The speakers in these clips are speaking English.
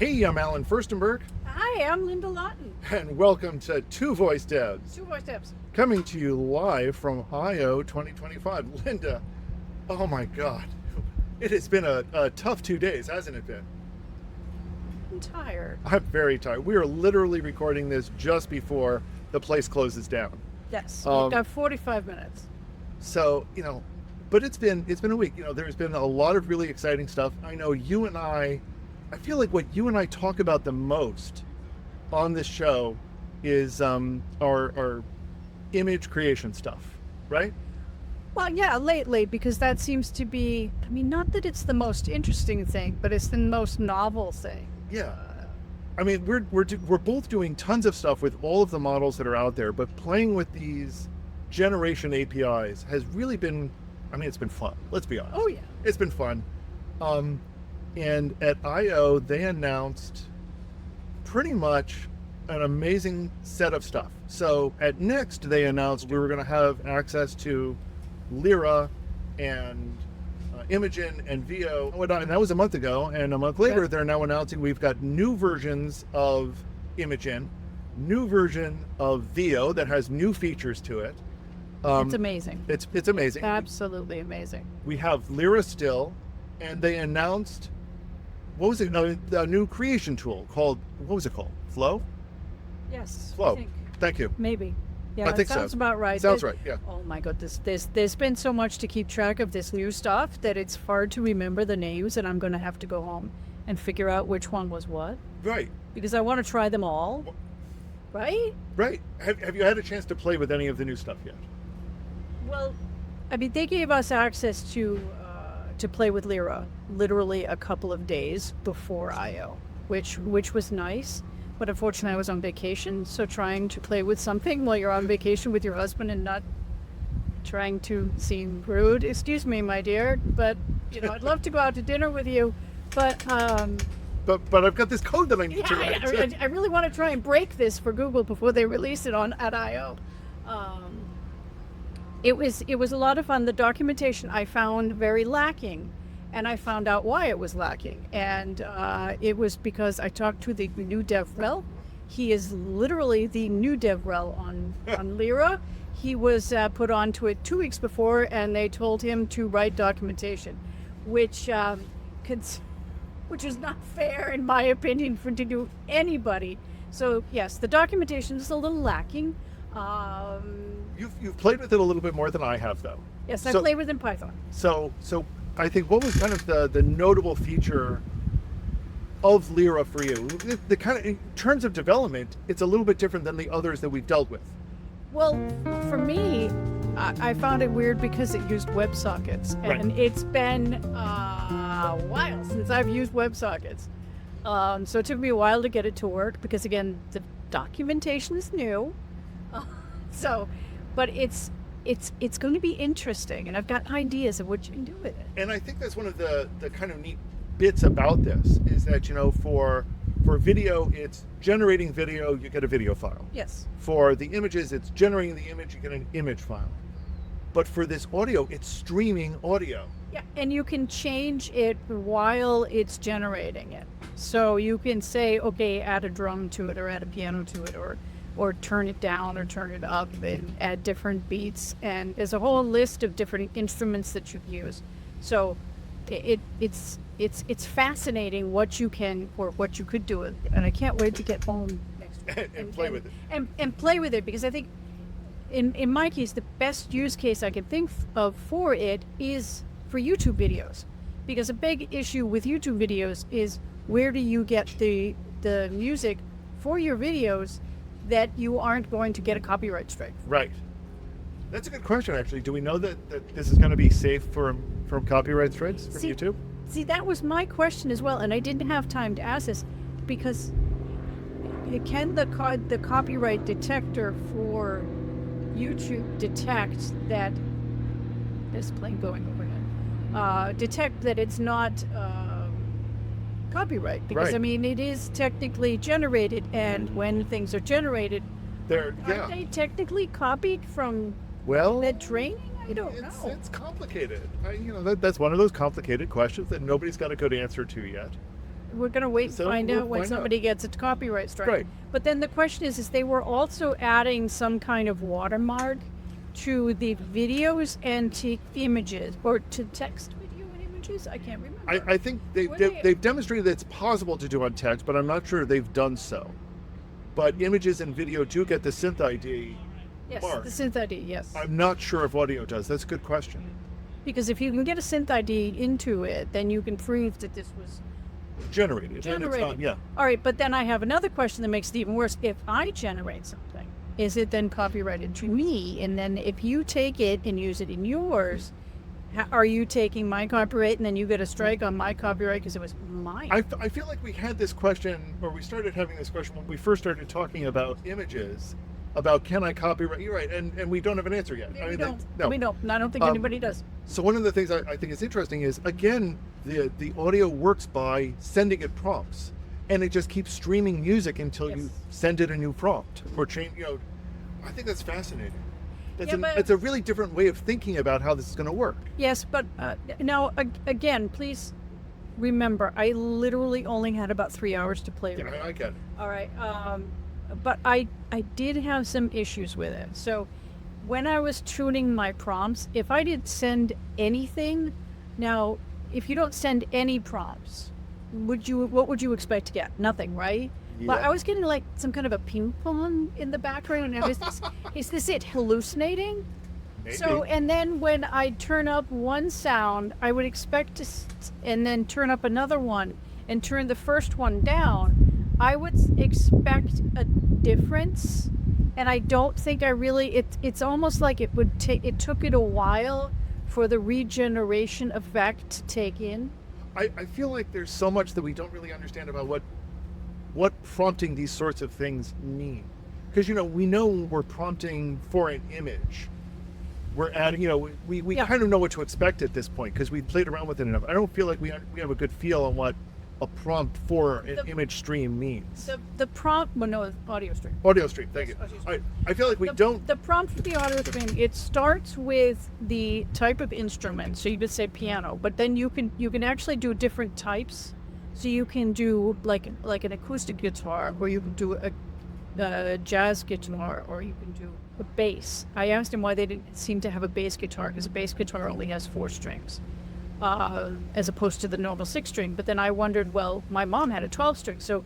Hey, I'm Alan Firstenberg, Hi, I'm Linda Lawton. and welcome to Two Voice Devs, Two Voice Devs. coming to you live from I/O 2025. Linda, oh my God, it has been a tough 2 days, hasn't it been? I'm tired. I'm very tired. We are literally recording this just before the place closes down. Yes, we've got 45 minutes. So, but it's been a week. There's been a lot of really exciting stuff. I know you and I feel like what you and I talk about the most on this show is our image creation stuff, right? Well, yeah, lately, because that seems to be, not that it's the most interesting thing, but it's the most novel thing. Yeah. We're both doing tons of stuff with all of the models that are out there, but playing with these generation APIs has really been, it's been fun. Let's be honest. Oh, yeah. It's been fun. And at I/O, they announced pretty much an amazing set of stuff. So at Next, they announced we were going to have access to Lyria and Imagen and VO, and that was a month ago. And a month later, they're now announcing we've got new versions of Imagen, new version of VO that has new features to it. It's amazing. It's amazing. Absolutely amazing. We have Lyria still, and they announced, what was it? A new creation tool called, what was it called? Flow? Yes. Flow. I think. Thank you. Maybe. Yeah, I think that sounds so. about right. Sounds right, yeah. Oh my goodness, there's been so much to keep track of this new stuff that it's hard to remember the names, and I'm going to have to go home and figure out which one was what. Right. Because I want to try them all. Right? Right. Have you had a chance to play with any of the new stuff yet? Well, they gave us access to play with Lyria literally a couple of days before I/O, which was nice. But unfortunately, I was on vacation, so trying to play with something while you're on vacation with your husband and not trying to seem rude. Excuse me, my dear, but I'd love to go out to dinner with you, but But I've got this code that I need to write. I really want to try and break this for Google before they release it at I/O. It was a lot of fun. The documentation I found very lacking, and I found out why it was lacking. And it was because I talked to the new DevRel. He is literally the new DevRel on Lyria. He was put onto it 2 weeks before, and they told him to write documentation, which is not fair, in my opinion, to do anybody. So yes, the documentation is a little lacking. You've played with it a little bit more than I have, though. Yes, I play with in Python. So I think what was kind of the notable feature of Lyria for you? The kind of, in terms of development, it's a little bit different than the others that we've dealt with. Well, for me, I found it weird because it used WebSockets, and It's been a while since I've used WebSockets. So it took me a while to get it to work because, again, the documentation is new. But it's going to be interesting, and I've got ideas of what you can do with it. And I think that's one of the kind of neat bits about this is that, for video, it's generating video, you get a video file. Yes. For the images, it's generating the image, you get an image file. But for this audio, it's streaming audio. Yeah, and you can change it while it's generating it. So you can say, okay, add a drum to it, or add a piano to it, or turn it down or turn it up and add different beats. And there's a whole list of different instruments that you use. So it's fascinating what you can, or what you could do with it. And I can't wait to get home next week and play with it. And play with it, because I think in my case, the best use case I can think of for it is for YouTube videos. Because a big issue with YouTube videos is, where do you get the music for your videos that you aren't going to get a copyright strike? Right. That's a good question, actually. Do we know that this is going to be safe from copyright strikes from YouTube? See, that was my question as well, and I didn't have time to ask this, because can the copyright detector for YouTube detect that there's a plane going overhead? Detect that it's not copyright, because Right. it is technically generated, and when things are generated, aren't they technically copied from that training? I don't know. It's complicated. That's one of those complicated questions that nobody's got a good answer to yet. we're gonna wait and So find we'll out when find out. somebody gets a copyright strike. Right. But then the question is they were also adding some kind of watermark to the videos and to images, or to text video and images. I can't remember. I think they've demonstrated that it's possible to do on text, but I'm not sure they've done so. But images and video do get the synth ID Yes, mark. the synth ID. Yes. I'm not sure if audio does. That's a good question. Because if you can get a synth ID into it, then you can prove that this was Generated. And it's generated. not, yeah. All right, but then I have another question that makes it even worse. If I generate something, is it then copyrighted to me? And then if you take it and use it in yours, are you taking my copyright and then you get a strike on my copyright because it was mine? I feel like we had this question, or we started having this question when we first started talking about images, about can I copyright? You're right, and we don't have an answer yet. We don't. No. We don't. And I don't think anybody does. So one of the things I think is interesting is, again, the audio works by sending it prompts, and it just keeps streaming music until you Yes. send it a new prompt or change. I think that's fascinating. Yeah, It's a really different way of thinking about how this is going to work. Yes, but now, again, please remember, I literally only had about 3 hours to play with it. Yeah, I get it. All right. But I did have some issues with it. So when I was tuning my prompts, if I did send anything, now, if you don't send any prompts, what would you expect to get? Nothing, right? But Yeah. I was getting like some kind of a ping pong in the background. Now, is this it hallucinating? Maybe. So, and then when I turn up one sound, I would expect to, and then turn up another one and turn the first one down, I would expect a difference. And I don't think it's almost like it took it a while for the regeneration effect to take in. I feel like there's so much that we don't really understand about what prompting these sorts of things mean. Because, we know we're prompting for an image. We're adding, we Yeah. kind of know what to expect at this point because we've played around with it enough. I don't feel like we have a good feel on what a prompt for an image stream means. The prompt, well, no, audio stream. Audio stream, thank you. Audio stream. I feel like we don't. The prompt for the audio stream, it starts with the type of instrument. So you could say piano, but then you can actually do different types. So you can do like an acoustic guitar, or you can do a jazz guitar, or you can do a bass. I asked him why they didn't seem to have a bass guitar, because a bass guitar only has 4 strings, as opposed to the normal 6 string. But then I wondered, well, my mom had a 12 string, so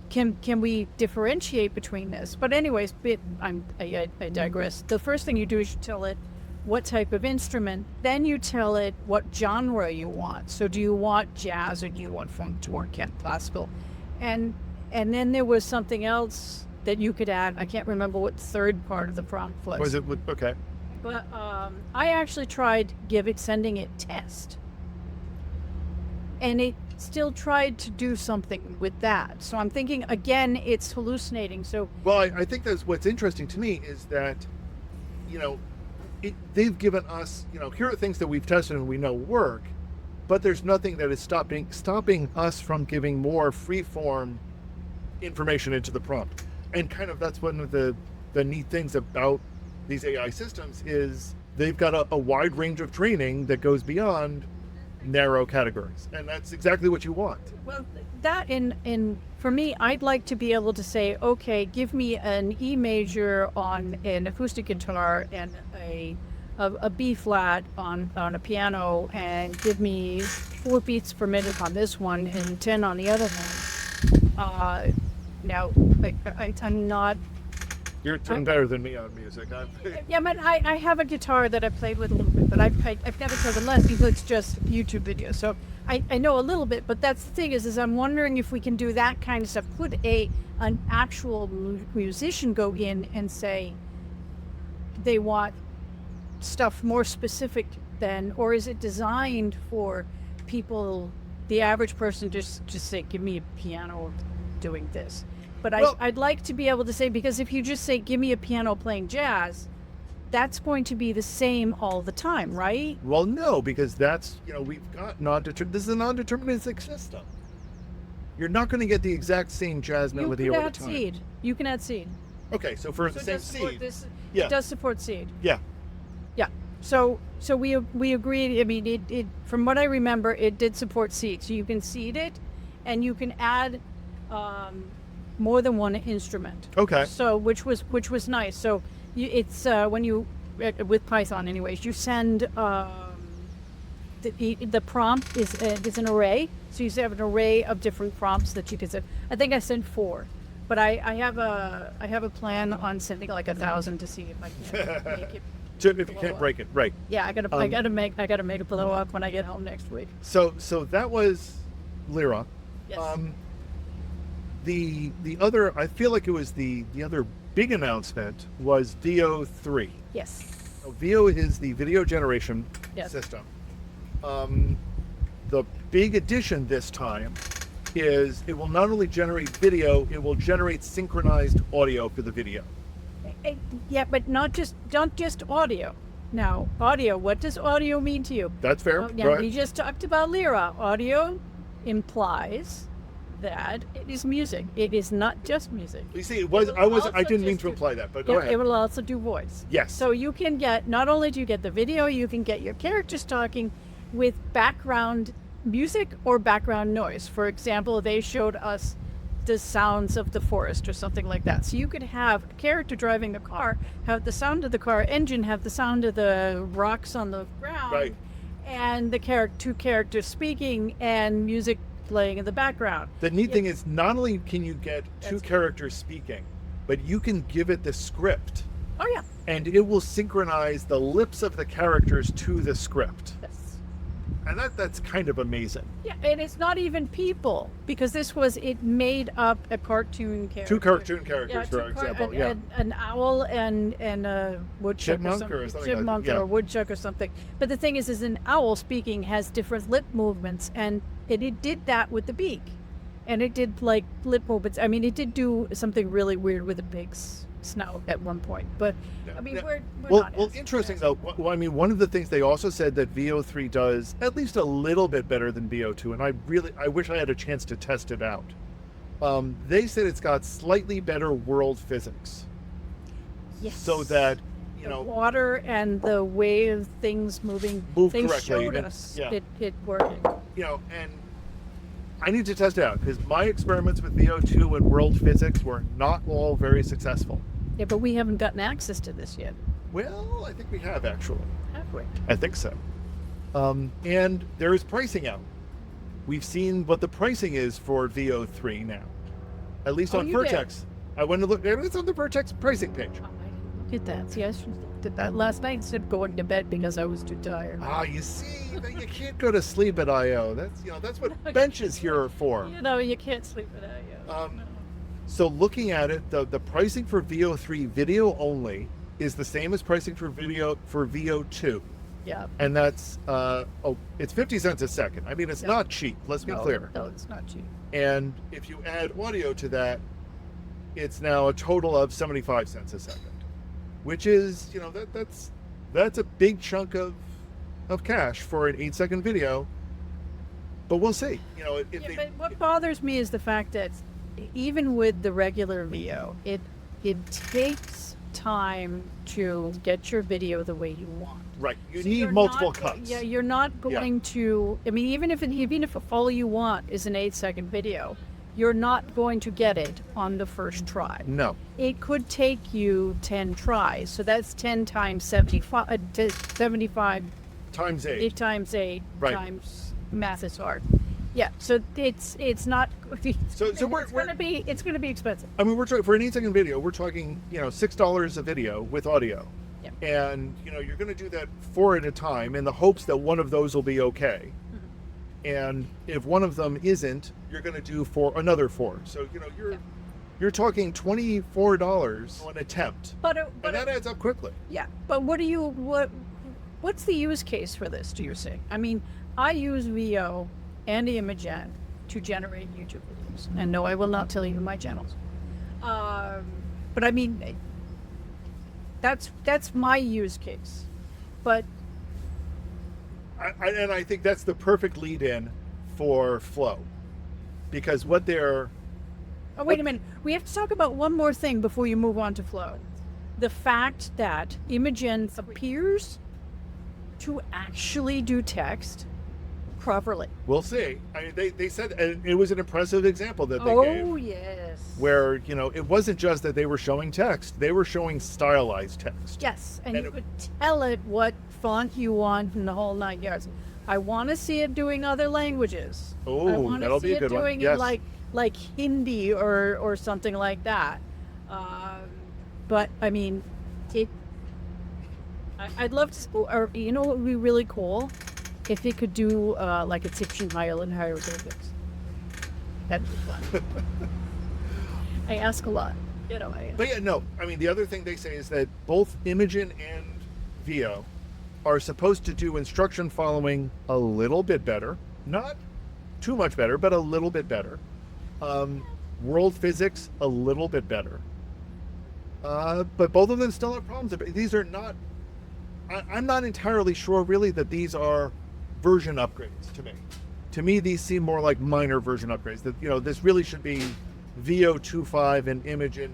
can we differentiate between this? But anyways, I digress. The first thing you do is you tell it what type of instrument, then you tell it what genre you want. So do you want jazz, or do you want funk, or classical? And then there was something else that you could add. I can't remember what the third part of the prompt was. Was it okay? But I actually tried sending it test, and it still tried to do something with that. So I'm thinking, again, it's hallucinating. So Well, I think that's what's interesting to me is that, they've given us, here are things that we've tested and we know work, but there's nothing that is stopping us from giving more free-form information into the prompt. And kind of that's one of the neat things about these AI systems is they've got a wide range of training that goes beyond narrow categories. And that's exactly what you want. well, that in for me, I'd like to be able to say, okay, give me an E major on an acoustic guitar and a B flat on a piano, and give me 4 beats per minute on this one and 10 on the other one. Now, I'm not. You're doing better than me on music. Yeah, but I have a guitar that I played with a little bit, but I've never played with less because it's just YouTube videos. So I know a little bit, but that's the thing is I'm wondering if we can do that kind of stuff. Could an actual musician go in and say they want stuff more specific than, or is it designed for people, the average person, just say, give me a piano doing this? But I'd like to be able to say, because if you just say, give me a piano playing jazz, that's going to be the same all the time, right? Well, no, because that's, we've got this is a non-deterministic system. You're not going to get the exact same jazz melody all the time. You can add seed. Okay, so for the So same it does support seed. It does support seed. Yeah. Yeah. So we agreed. I mean, it from what I remember, it did support seed. So you can seed it, and you can add more than one instrument. Okay. So which was nice. So it's when you with Python, anyways, you send the prompt is an array. So you have an array of different prompts that you can send. I think I sent 4, but I have a plan on sending like 1,000 to see if I can make it. So if you can't break it, right? Yeah, I gotta make it blow up when I get home next week. So that was Lyra. Yes. The other, I feel like it was the other big announcement was VO3. Yes. So VO is the video generation system. The big addition this time is it will not only generate video, it will generate synchronized audio for the video. Yeah, but not just audio. Now, audio. What does audio mean to you? That's fair. Oh, yeah, we just talked about Lyra. Audio implies that it is music. It is not just music. You see, I didn't mean to imply that, but go ahead. It will also do voice. Yes. So you can get, not only do you get the video, you can get your characters talking with background music or background noise. For example, they showed us the sounds of the forest or something like that. So you could have a character driving a car, have the sound of the car engine, have the sound of the rocks on the ground, right, and the two characters speaking and music playing in the background. The neat thing is not only can you get two characters speaking, but you can give it the script. Oh yeah. And it will synchronize the lips of the characters to the script. Yes. And that's kind of amazing. Yeah, and it's not even people, because it made up a cartoon character. 2 cartoon characters, for example. An owl and a woodchuck chipmunk or something. Chipmunk or a woodchuck or something. But the thing is an owl speaking has different lip movements, and it did that with the beak. And it did like lip movements. I mean, it did do something really weird with the pig's snout at one point. But I mean, we're not. Well, interesting though. Well, I mean, one of the things they also said that VO3 does at least a little bit better than VO2, and I wish I had a chance to test it out. They said it's got slightly better world physics. Yes. So that the water and the way of things move they correctly. Showed us it working. And I need to test it out because my experiments with VO2 and world physics were not all very successful. Yeah, but we haven't gotten access to this yet. Well, I think we have actually. Have we? I think so. And there is pricing out. We've seen what the pricing is for VO3 now, at least on Vertex. I went to look. It's on the Vertex pricing page. Oh, I didn't look at that. See, I did that last night instead of going to bed because I was too tired. You see, you can't go to sleep at I/O. That's what benches here are for. You can't sleep at I/O. So looking at it, the pricing for VO3 video only is the same as pricing for VO2. Yeah. And that's it's 50 cents a second. I mean, it's not cheap. Let's be clear. No, it's not cheap. And if you add audio to that, it's now a total of 75 cents a second, which is that's a big chunk of cash for an 8-second video. But we'll see. But what bothers me is the fact that even with the regular VO, it takes time to get your video the way you want. Right. You need multiple cuts. Yeah, you're not going to. I mean, even if all you want is an 8-second video, you're not going to get it on the first try. No. It could take you 10 tries. So that's 10 times 75. 75 times 8. 8 times 8 times math is hard. Yeah, so it's not. So it's going to be expensive. I mean, we're talking for an 8-second video. We're talking $6 a video with audio, and you're going to do that 4 at a time in the hopes that one of those will be okay. Mm-hmm. And if one of them isn't, you're going to do another 4. So you're talking $24 an attempt, and that adds up quickly. Yeah, but what's the use case for this? Do you say? I mean, I use VO and Imagen to generate YouTube videos. And no, I will not tell you my channels. But I mean, that's my use case. But I think that's the perfect lead-in for Flow, because what they're. Oh, wait a minute. We have to talk about one more thing before you move on to Flow. The fact that Imagen appears to actually do text properly. We'll see. They said, and it was an impressive example that they Oh, gave, yes. where, it wasn't just that they were showing text, they were showing stylized text. Yes, and And you it- could tell it what font you want in the whole 9 yards. I want to see it doing other languages. I Oh, want to that'll see be a it good one. doing Yes. it like Hindi or something like that. But I mean, it. I'd love to, or what would be really cool, if it could do like Egyptian hieroglyphics. That'd be fun. I ask a lot. But yeah, no. I mean, the other thing they say is that both Imagen and VO are supposed to do instruction following a little bit better. Not too much better, but a little bit better. World physics, a little bit better. But both of them still have problems. These are not... I'm not entirely sure, really, that these are version upgrades to me. To me, these seem more like minor version upgrades. That, this really should be VO 2.5 and Imagen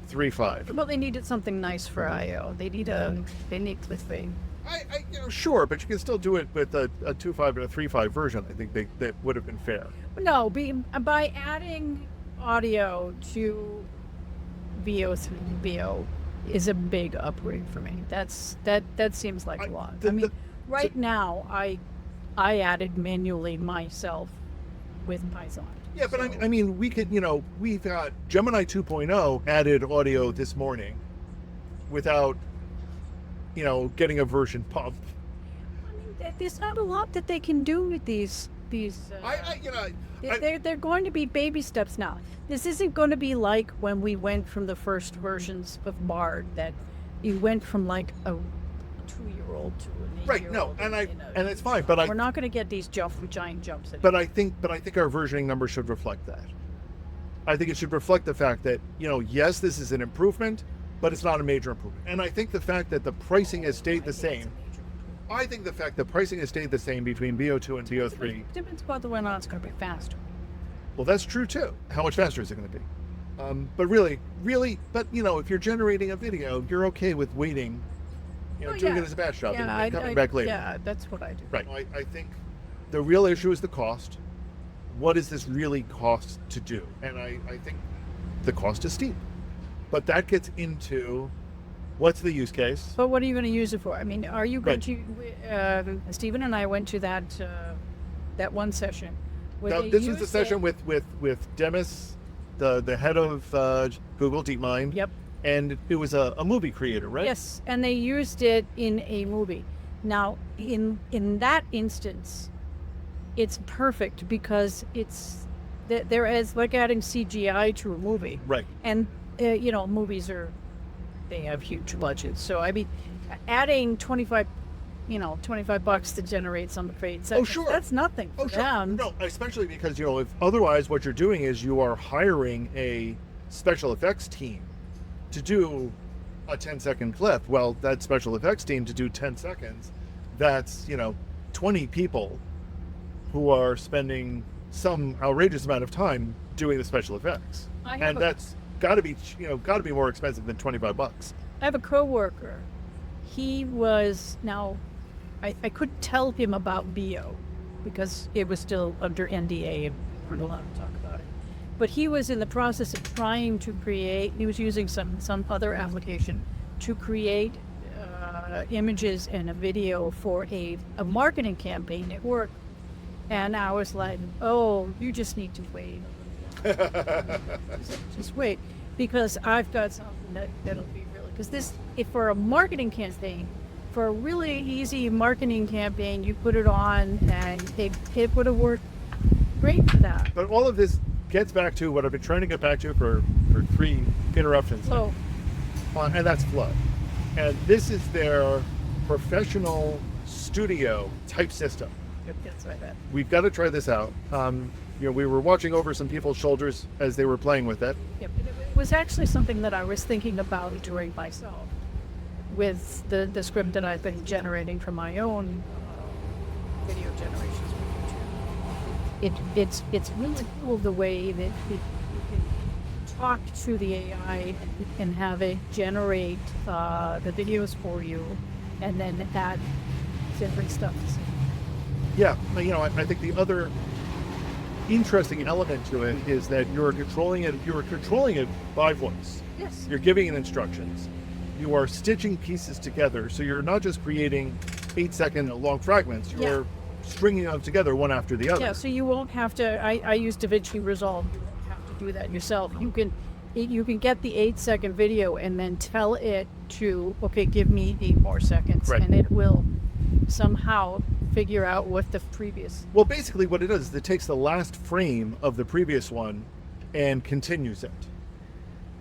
3.5. Well, they needed something nice for I/O. They need clickbait. Sure, but you can still do it with a 2.5 and a 3.5 version. I think that would have been fair. No, by adding audio to VO is a big upgrade for me. That seems like a lot. Right now I added manually myself with Python. Yeah, but I mean, we could, we've got Gemini 2.0 added audio this morning without, getting a version pump. I mean, there's not a lot that they can do with these. They're going to be baby steps now. This isn't going to be like when we went from the first versions of Bard, that you went from like a 2-year-old to an 8-year-old. Right. No, and it's fine. But we're not going to get these giant jumps. Anymore. But I think our versioning number should reflect that. I think it should reflect the fact that yes, this is an improvement, but it's not a major improvement. And I think the fact that the pricing has stayed the same. I think the fact that pricing has stayed the same between VO2 and VO3. Depends whether or not it's going to be faster. Well, that's true too. How much faster is it going to be? But really, if you're generating a video, you're okay with waiting, doing it as a batch job and coming back later. Yeah, that's what I do. Right. I think the real issue is the cost. What does this really cost to do? And I think the cost is steep. But that gets into what's the use case. But what are you going to use it for? I mean, are you going to... Stephen and I went to that one session. Now, this was the session with Demis, the head of Google DeepMind. Yep. And it was a movie creator, right? Yes, and they used it in a movie. Now, in that instance, it's perfect because there is like adding CGI to a movie. Right. And, movies they have huge budgets. So, I mean, adding $25 to generate some fade seconds. Oh, sure. That's nothing for them. No, especially because, if otherwise what you're doing is you are hiring a special effects team to do a 10-second clip. Well, that special effects team to do 10 seconds, that's, 20 people who are spending some outrageous amount of time doing the special effects. And that's got to be more expensive than $25. I have a coworker. He was I couldn't tell him about VO because it was still under NDA and we weren't allowed to talk about it. But he was in the process of trying to create, he was using some other application to create images and a video for a marketing campaign at work. And I was like, oh, you just need to wait. Just wait. Because I've got something that'll be really, because if for a marketing campaign, for a really easy marketing campaign, you put it on and it would have worked great for that. But all of this gets back to what I've been trying to get back to for 3 interruptions. Oh. And that's Flood. And this is their professional studio type system. Yep, that's right. We've got to try this out. We were watching over some people's shoulders as they were playing with it. Yep. It was actually something that I was thinking about doing myself with the script that I've been generating for my own video generations for YouTube. It's really cool the way that you can talk to the AI and have it generate the videos for you, and then add different stuff. Yeah, I think the other interesting element to it is that you're controlling it by voice. Yes. You're giving it instructions. You are stitching pieces together, so you're not just creating 8-second long fragments. You're stringing them together one after the other. Yeah, so you won't have to. I use DaVinci Resolve. You won't have to do that yourself. You can get the 8-second video and then tell it to, okay, give me 8 more seconds, Right. and it will somehow figure out what the previous. Well, basically what it does is it takes the last frame of the previous one and continues it.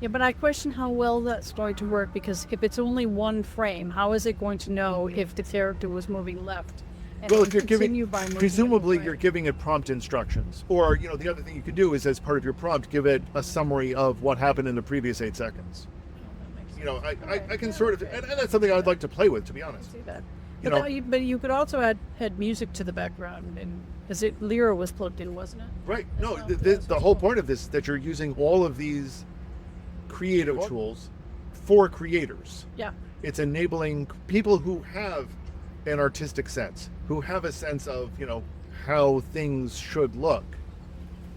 Yeah, but I question how well that's going to work, because if it's only one frame, how is it going to know if the character was moving left? And Well, then if you're continue by moving presumably it right? you're giving it prompt instructions. Or, the other thing you could do is, as part of your prompt, give it a summary of what happened in the previous 8 seconds. I can sort of, and that's something I'd like to play with, to be honest. See that. You But, know- but you could also add music to the background, and because Lyria was plugged in, wasn't it? Right. No, That's the whole point of this is that you're using all of these creative tools for creators. Yeah. It's enabling people who have an artistic sense, who have a sense of, how things should look,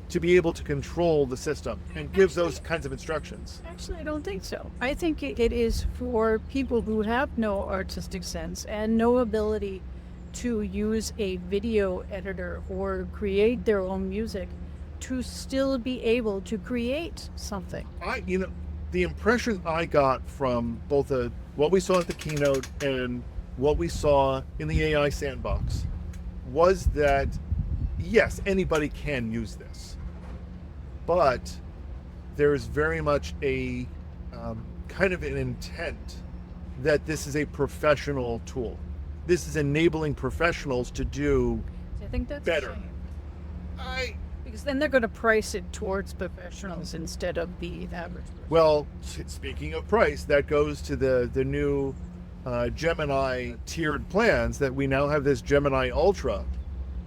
to be able to control the system and give those kinds of instructions. Actually, I don't think so. I think it is for people who have no artistic sense and no ability to use a video editor or create their own music to still be able to create something. The impression I got from both what we saw at the keynote and what we saw in the AI sandbox was that, yes, anybody can use this, but there's very much a kind of an intent that this is a professional tool. This is enabling professionals to do I think that's better. a shame. Because then they're going to price it towards professionals instead of the average person. Well, speaking of price, that goes to the new Gemini tiered plans, that we now have this Gemini Ultra,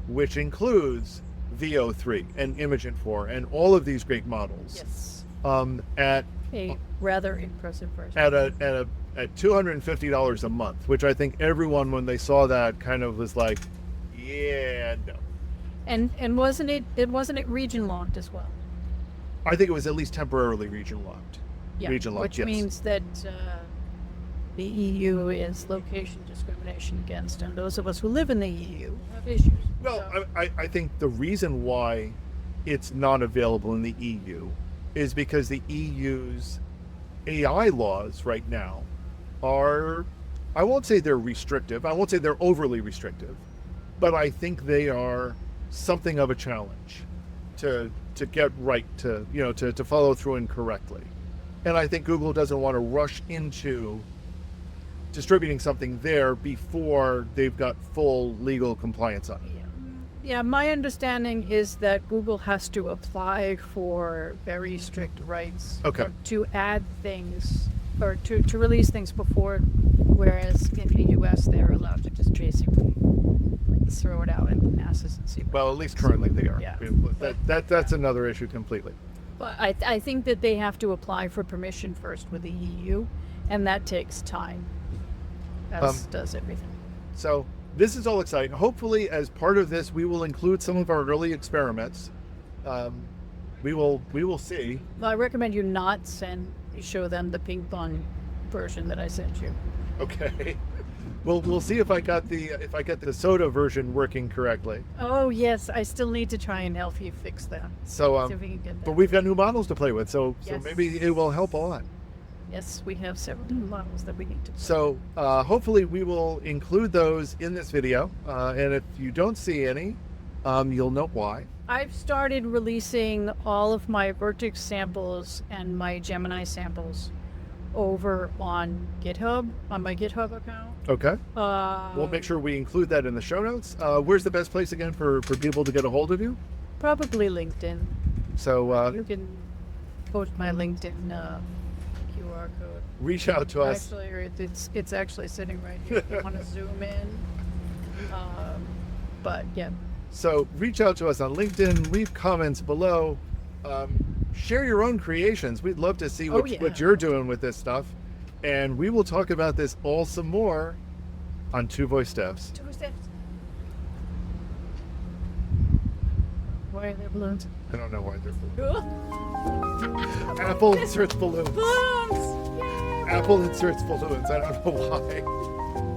which includes VO3 and Imagen 4 and all of these great models. Yes. At A rather impressive price. at $250 a month, which I think everyone, when they saw that, kind of was like, yeah, no. And wasn't it region locked as well? I think it was at least temporarily region locked. Yeah, Region locked, which yes. means that the EU is location discrimination against, and those of us who live in the EU have issues. Well, So- I think the reason why it's not available in the EU is because the EU's AI laws right now are, I won't say they're restrictive, I won't say they're overly restrictive, but I think they are something of a challenge to get right, to follow through incorrectly. And I think Google doesn't want to rush into distributing something there before they've got full legal compliance on it. Yeah, my understanding is that Google has to apply for very strict rights to add things or to release things before, whereas in the US they're allowed to just basically throw it out in masses and see. Well, at least currently they are. Yeah. That's another issue completely. But I think that they have to apply for permission first with the EU, and that takes time, as does everything. So this is all exciting. Hopefully, as part of this, we will include some of our early experiments. We will see. Well, I recommend you not show them the ping pong version that I sent you. Okay. We'll see if I got the soda version working correctly. Oh yes, I still need to try and help you fix that. So See if we can get that. but we've got new models to play with, so Yes. maybe it will help a lot. Yes, we have several new models that we need to. So hopefully we will include those in this video, and if you don't see any, you'll know why. I've started releasing all of my Vertex samples and my Gemini samples over on GitHub, on my GitHub account. Okay. We'll make sure we include that in the show notes. Where's the best place again for people to get a hold of you? Probably LinkedIn. So You can post my LinkedIn QR code. reach out to us. Actually, it's actually sitting right here. If you want to zoom in. But yeah. So reach out to us on LinkedIn, leave comments below, share your own creations. We'd love to see what you're doing with this stuff. And we will talk about this all some more on Two Voice Devs. Two steps. Why are there balloons? I don't know why they're balloons. Balloons! Apple inserts balloons. Yay! Apple inserts balloons. I don't know why.